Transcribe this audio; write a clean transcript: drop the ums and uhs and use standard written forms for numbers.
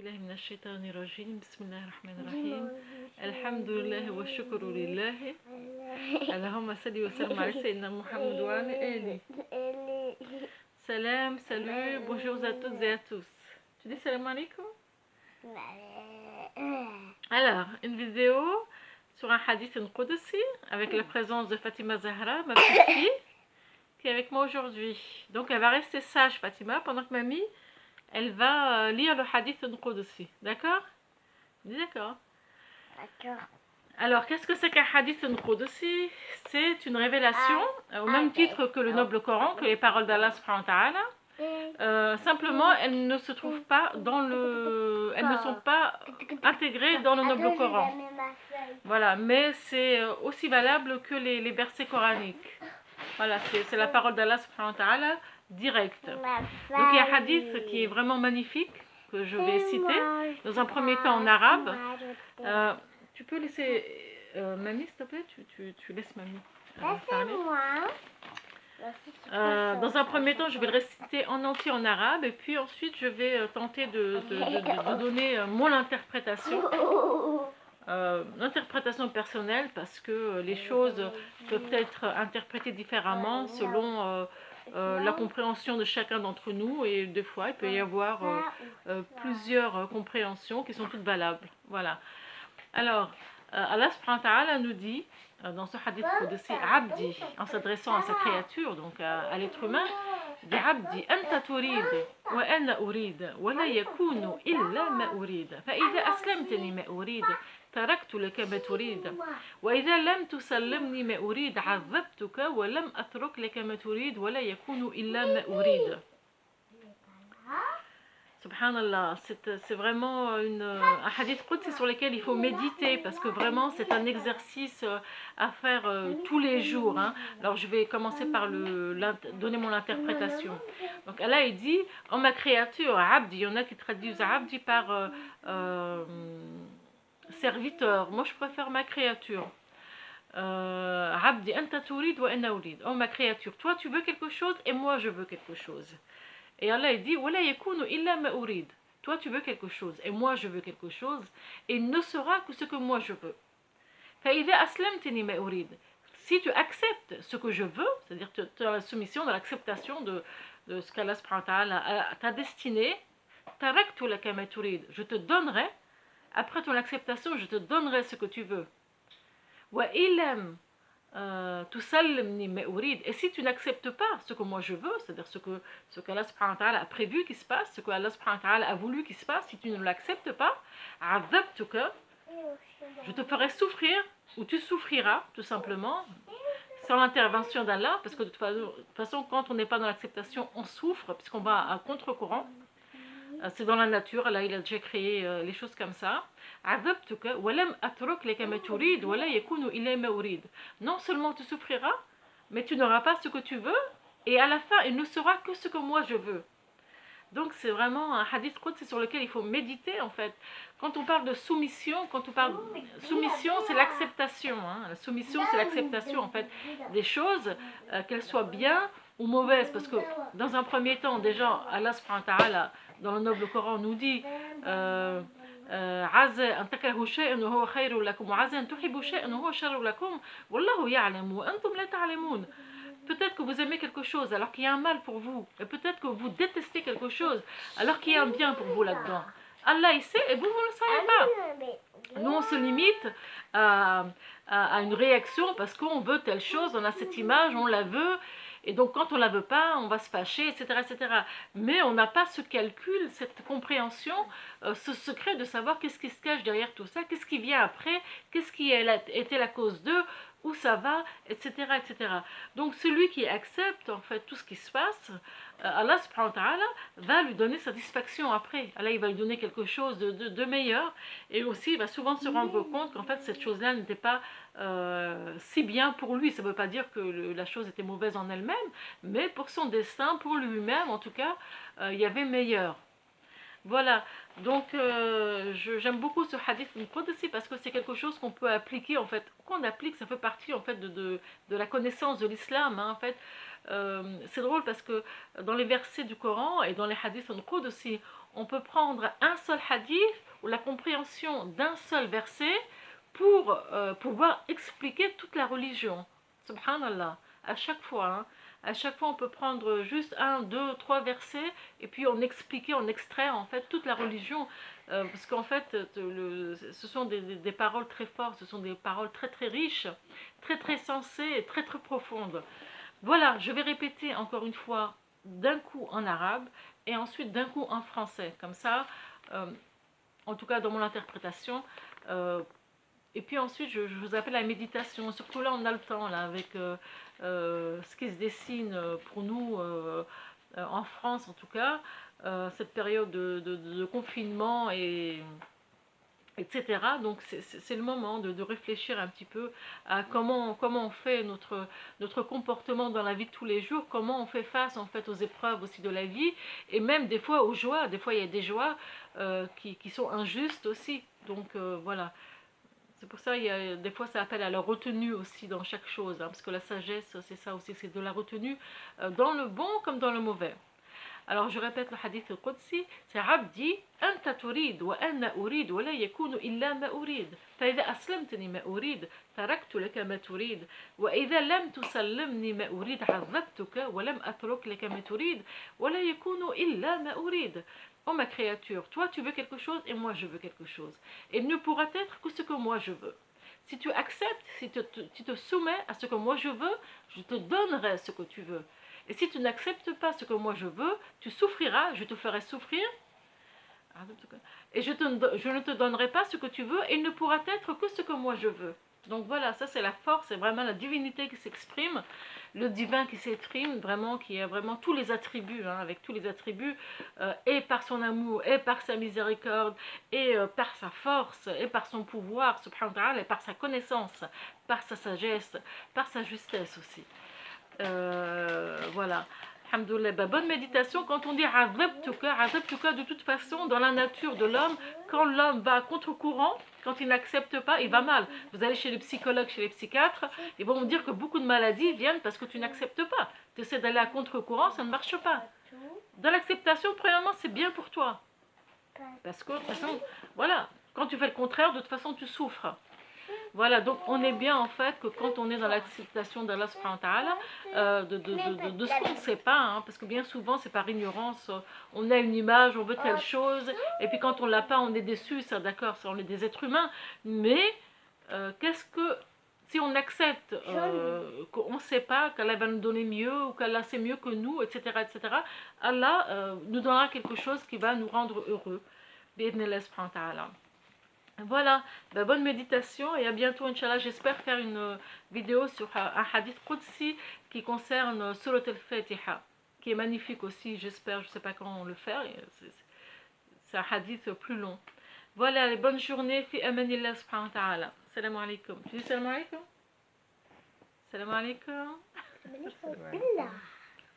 بالله من الشيطان الرجيم بسم الله الرحمن الرحيم الحمد لله والشكر لله اللهم صل وسلم على سيدنا محمد وعلى آله. Salam, salut, bonjour à toutes et à tous. Tu dis salam alaikum? Alors, une vidéo sur un hadith Qudsi avec la présence de Fatima Zahra, ma petite fille, qui est avec moi aujourd'hui. Donc elle va rester sage, Fatima, pendant que mamie elle va lire le hadith Qudsi. D'accord? Dis d'accord. D'accord. Alors, qu'est-ce que c'est qu'un hadith Qudsi? C'est une révélation, au même titre que le noble Coran, que les paroles d'Allah subhanahu wa ta'ala. Simplement, elles ne se trouvent pas dans le... Elles ne sont pas intégrées dans le noble Coran. Voilà, mais c'est aussi valable que les versets coraniques. Voilà, c'est la parole d'Allah subhanahu wa ta'ala directe. Donc il y a un hadith qui est vraiment magnifique, que je vais citer, dans un premier temps en arabe. Tu peux laisser mamie, s'il te plaît, tu laisses mamie parler. Dans un premier temps, je vais le réciter en entier en arabe, et puis ensuite je vais tenter de donner mon interprétation. L'interprétation personnelle, parce que les choses peuvent être interprétées différemment selon la compréhension de chacun d'entre nous, et des fois il peut y avoir plusieurs compréhensions qui sont toutes valables. Voilà. Alors, Allah subhanahu wa ta'ala nous dit dans ce hadith Qudsi, Abdi, en s'adressant à sa créature, donc à l'être humain, dit Abdi, Anta turid, wa ana urid, wa la yakunu illa ma urid, fa idha aslamtani ma urid, تركت لك ما تريد وإذا لم تسلمني ما أريد عذبتك ولم أترك لك ما تريد ولا يكون إلا ما أريد. Subhanallah, c'est vraiment un hadith qudsi sur lequel il faut méditer, parce que vraiment c'est un exercice à faire tous les jours. Hein. Alors je vais commencer par donner mon interprétation. Donc Allah il dit, en ma créature, Abdi, il y en a qui traduisent Abdi par serviteur. Moi je préfère ma créature. Abdi, anta turid wa ana urid. Oh ma créature, toi tu veux quelque chose et moi je veux quelque chose. Et Allah il dit, toi tu veux quelque chose et moi je veux quelque chose, et il ne sera que ce que moi je veux. Si tu acceptes ce que je veux, c'est-à-dire tu as la soumission, dans l'acceptation de ce qu'Allah t'a destiné, je te donnerai, après ton acceptation, je te donnerai ce que tu veux. Et si tu n'acceptes pas ce que moi je veux, c'est-à-dire ce qu'Allah subhanahu wa ta'ala a prévu qu'il se passe, ce qu'Allah subhanahu wa ta'ala a voulu qu'il se passe, si tu ne l'acceptes pas, je te ferai souffrir, ou tu souffriras tout simplement, sans l'intervention d'Allah, parce que de toute façon quand on n'est pas dans l'acceptation, on souffre, puisqu'on va à contre-courant. C'est dans la nature, Allah il a déjà créé les choses comme ça. Non seulement tu souffriras, mais tu n'auras pas ce que tu veux, et à la fin il ne sera que ce que moi je veux. Donc c'est vraiment un hadith qudsi sur lequel il faut méditer en fait. Quand on parle de soumission, soumission c'est l'acceptation. Hein. La soumission c'est l'acceptation en fait des choses, qu'elles soient bien ou mauvaises, parce que dans un premier temps déjà Allah subhanahu wa ta'ala dans le noble Coran nous dit peut-être que vous aimez quelque chose alors qu'il y a un mal pour vous, et peut-être que vous détestez quelque chose alors qu'il y a un bien pour vous là-dedans. Allah il sait et vous ne le savez pas. Nous on se limite à une réaction parce qu'on veut telle chose, on a cette image, on la veut, et donc quand on ne la veut pas, on va se fâcher, etc. Mais on n'a pas ce calcul, cette compréhension, ce secret de savoir qu'est-ce qui se cache derrière tout ça, qu'est-ce qui vient après, qu'est-ce qui a été la cause d'eux, où ça va, etc. Donc celui qui accepte en fait tout ce qui se passe, Allah subhanahu wa ta'ala va lui donner satisfaction après. Allah il va lui donner quelque chose de meilleur, et aussi il va souvent se rendre compte qu'en fait cette chose-là n'était pas si bien pour lui. Ça ne veut pas dire que la chose était mauvaise en elle-même, mais pour son destin, pour lui-même en tout cas, il y avait meilleur. Voilà, donc j'aime beaucoup ce hadith Qudsi parce que c'est quelque chose qu'on peut appliquer en fait, qu'on applique, ça fait partie en fait de la connaissance de l'islam. Hein, en fait, c'est drôle parce que dans les versets du Coran et dans les hadiths Qudsi, on peut prendre un seul hadith ou la compréhension d'un seul verset pour pouvoir expliquer toute la religion. Subhanallah, à chaque fois. Hein. À chaque fois, on peut prendre juste un, deux, trois versets et puis on expliquer, on extraire en fait toute la religion. Parce qu'en fait, ce sont des paroles très fortes, ce sont des paroles très très riches, très très sensées et très très profondes. Voilà, je vais répéter encore une fois d'un coup en arabe et ensuite d'un coup en français. Comme ça, en tout cas dans mon interprétation. Et puis ensuite, je vous appelle à la méditation. Surtout là, on a le temps, là, avec ce qui se dessine pour nous, en France en tout cas, cette période de confinement, etc. Donc c'est le moment de réfléchir un petit peu à comment on fait notre comportement dans la vie de tous les jours, comment on fait face en fait aux épreuves aussi de la vie, et même des fois aux joies. Des fois il y a des joies qui sont injustes aussi. Donc voilà. C'est pour ça des fois ça appelle à la retenue aussi dans chaque chose, hein, parce que la sagesse c'est ça aussi, c'est de la retenue dans le bon comme dans le mauvais. Alors je répète le hadith al-Qudsi, c'est Abdi, Anta turid wa anna urid wa la yakunu illa ma urid. فإذا أسلمتني ما أريد تركت لك ما تريد وإذا لم تسلمني ما أريد عذبتك ولم أترك لك ما تريد ولا يكون إلا ما أريد. Oh ma créature, toi tu veux quelque chose et moi je veux quelque chose. Et il ne pourra être que ce que moi je veux. Si tu acceptes, si tu te soumets à ce que moi je veux, je te donnerai ce que tu veux. Et si tu n'acceptes pas ce que moi je veux, tu souffriras, je te ferai souffrir. Et je ne te donnerai pas ce que tu veux, et il ne pourra être que ce que moi je veux. Donc voilà, ça c'est la force, c'est vraiment la divinité qui s'exprime, le divin qui s'exprime, vraiment, qui a vraiment tous les attributs, hein, avec tous les attributs, et par son amour, et par sa miséricorde, et par sa force, et par son pouvoir, subhanahu wa ta'ala, et par sa connaissance, par sa sagesse, par sa justesse aussi. Voilà. Alhamdoulilah. Bonne méditation. Quand on dit azabtuka, de toute façon, dans la nature de l'homme, quand l'homme va à contre-courant, quand il n'accepte pas, il va mal. Vous allez chez les psychologues, chez les psychiatres, ils vont vous dire que beaucoup de maladies viennent parce que tu n'acceptes pas. Tu essaies d'aller à contre-courant, ça ne marche pas. Dans l'acceptation, premièrement, c'est bien pour toi. Parce que, de toute façon, voilà, quand tu fais le contraire, de toute façon, tu souffres. Voilà, donc on est bien en fait que quand on est dans l'acceptation d'Allah subhanahu wa ta'ala, de ce qu'on ne sait pas, hein, parce que bien souvent c'est par ignorance, on a une image, on veut telle chose, et puis quand on l'a pas, on est déçu, ça d'accord, ça, on est des êtres humains, mais qu'est-ce que, si on accepte qu'on ne sait pas, qu'Allah va nous donner mieux, ou qu'Allah sait mieux que nous, etc., Allah nous donnera quelque chose qui va nous rendre heureux. Bi'idhnillah subhanahu wa ta'ala. Voilà, bonne méditation et à bientôt, Inch'Allah. J'espère faire une vidéo sur un hadith Qudsi qui concerne Surat al-Fatiha, qui est magnifique aussi, j'espère, je ne sais pas quand on le faire, c'est un hadith plus long. Voilà, bonne journée, fi amanillah subhanahu wa ta'ala. Salam alaikum. Tu dis salam alaikum? Salam alaikum.